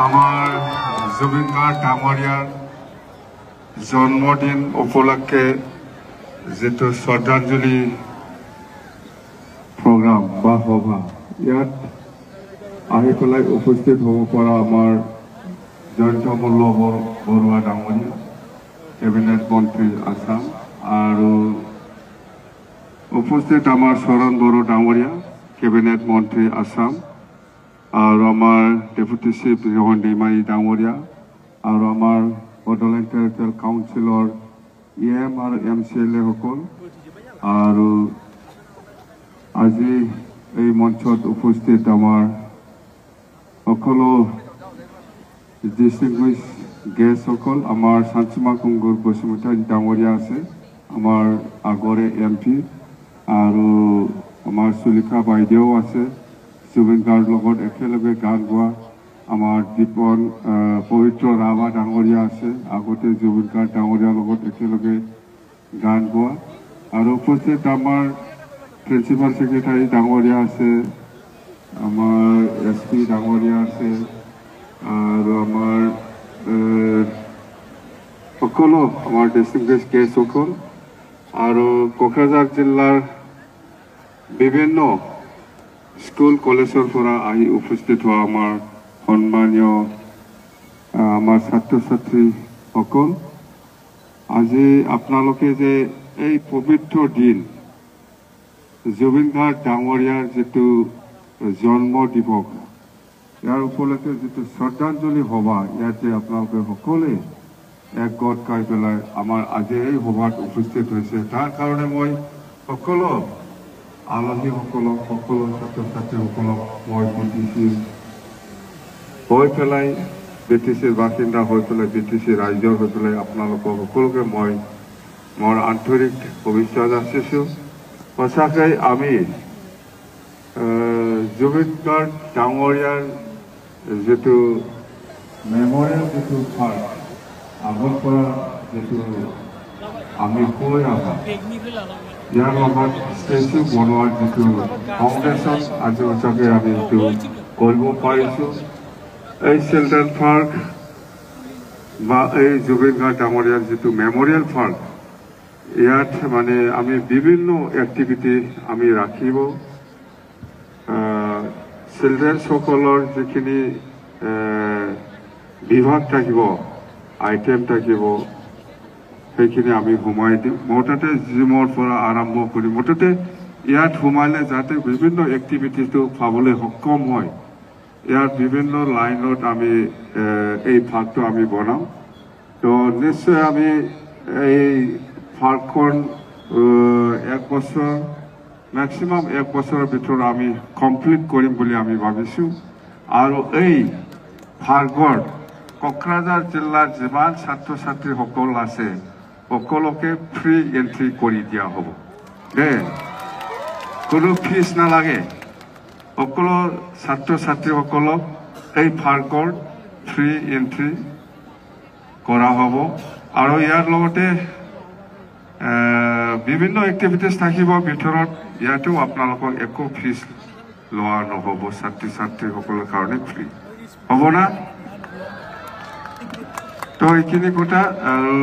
আমাৰ জুবিন গাৰ্গ ডাঙৰীয়াৰ জন্মদিন উপলক্ষে যেটো শ্ৰদ্ধাঞ্জলি প্ৰগ্ৰাম বা সভা ইয়াত আহি পেলাই উপস্থিত হ'ব পৰা আমাৰ জয়ন্ত মল্ল বৰুৱা ডাঙৰীয়া কেবিনেট মন্ত্ৰী আসাম আৰু উপস্থিত আমাৰ শৰণ বড়ো ডাঙৰীয়া কেবিনেট মন্ত্ৰী আসাম আৰু আমাৰ ডেপুটি চিফ ৰোহন दैमारी ডাঙৰীয়া আৰু আমাৰ বডোলেণ্ড টেৰিটৰিয়েল কাউন্সিলৰ EM আৰু MCLA সকল আৰু আজি এই মঞ্চত উপস্থিত আমাৰ সকলো ডিস্টিংগুইশ গেষ্ট সকল আমাৰ শান্তসীমা কুংগুৰ বসুমতাৰী ডাঙৰীয়া আছে আমাৰ আগৰে MP আৰু আমাৰ সুলিখা বাইদেউ আছে জুবিন গাৰ্গৰ লগত একেলগে গান গোৱা আমাৰ দীপন পবিত্ৰ ৰাভা ডাঙৰীয়া আছে আগতে জুবিন গাৰ্গ ডাঙৰীয়াৰ লগত একেলগে গান গোৱা আৰু উপস্থিত আমাৰ প্ৰিন্সিপাল সেক্ৰেটাৰী ডাঙৰীয়া আছে আমাৰ SP ডাঙৰীয়া আছে আৰু আমাৰ সকলো আমাৰ ডিস্ট্ৰিক্ট গেষ্ট সকল আৰু কোকৰাঝাৰ জিলাৰ বিভিন্ন স্কুল কলেজৰ পৰা আহি উপস্থিত হোৱা আমাৰ সন্মানীয় আমাৰ ছাত্ৰ ছাত্ৰীসকল আজি আপোনালোকে যে এই পবিত্ৰ দিন জুবিন গাৰ্গ ডাঙৰীয়াৰ যেটো জন্ম দিৱস ইয়াৰ উপলক্ষে যেটো শ্ৰদ্ধাঞ্জলি সভা ইয়াতে আপোনালোকে সকলোৱে একগোট খাই পেলাই আমাৰ আজি এই সভাত উপস্থিত হৈছে তাৰ কাৰণে মই সকলো আলহীসকলক সকলো ছাত্ৰ ছাত্ৰীসকলক মই BTCৰ হৈ পেলাই BTCৰ বাসিন্দা হৈ পেলাই BTC ৰাইজৰ হৈ পেলাই আপোনালোকক সকলোকে মই মোৰ আন্তৰিক শুভেচ্ছা যাচিছোঁ সঁচাকৈ আমি জুবিন গাৰ্গ ডাঙৰীয়াৰ যেটো মেমৰিয়েল যেটো পাৰ্ক আগৰ পৰা যেটো আমি কৈ আহা ইয়াৰ লগত ষ্টেচু বনোৱাৰ যেটো ফাউণ্ডেশ্যন আজি সঁচাকৈ আমি এইটো কৰিব পাৰিছোঁ এই চিলড্ৰেন পাৰ্ক বা এই জুবিন গাৰ্গ ডাঙৰীয়াৰ যেটো মেমৰিয়েল পাৰ্ক ইয়াত মানে আমি বিভিন্ন এক্টিভিটি আমি ৰাখিব চিলড্ৰেন সকলৰ যিখিনি বিভাগ থাকিব আইটেম থাকিব সেইখিনি আমি সোমাই দিম মুঠতে জিমৰ পৰা আৰম্ভ কৰি মুঠতে ইয়াত সোমালে যাতে বিভিন্ন এক্টিভিটিটো পাবলৈ সক্ষম হয় ইয়াৰ বিভিন্ন লাইনত আমি এই ভাগটো আমি বনাম তো নিশ্চয় আমি এই পাৰ্কখন এক বছৰ মেক্সিমাম এক বছৰৰ ভিতৰত আমি কমপ্লিট কৰিম বুলি আমি ভাবিছোঁ আৰু এই পাৰ্কৰ কোকৰাঝাৰ জিলাৰ যিমান ছাত্ৰ ছাত্ৰীসকল আছে সকলোকে ফ্ৰী এন্ট্ৰি কৰি দিয়া হ'ব দেই কোনো ফিজ নালাগে সকলো ছাত্ৰ ছাত্ৰীসকলক এই পাৰ্কৰ ফ্ৰী এন্ট্ৰি কৰা হ'ব আৰু ইয়াৰ লগতে বিভিন্ন এক্টিভিটিজ থাকিব ভিতৰত ইয়াতো আপোনালোকক একো ফিজ লোৱা নহ'ব ছাত্ৰ ছাত্ৰীসকলৰ কাৰণে ফ্ৰী হ'ব না তো এইখিনি কথা আৰু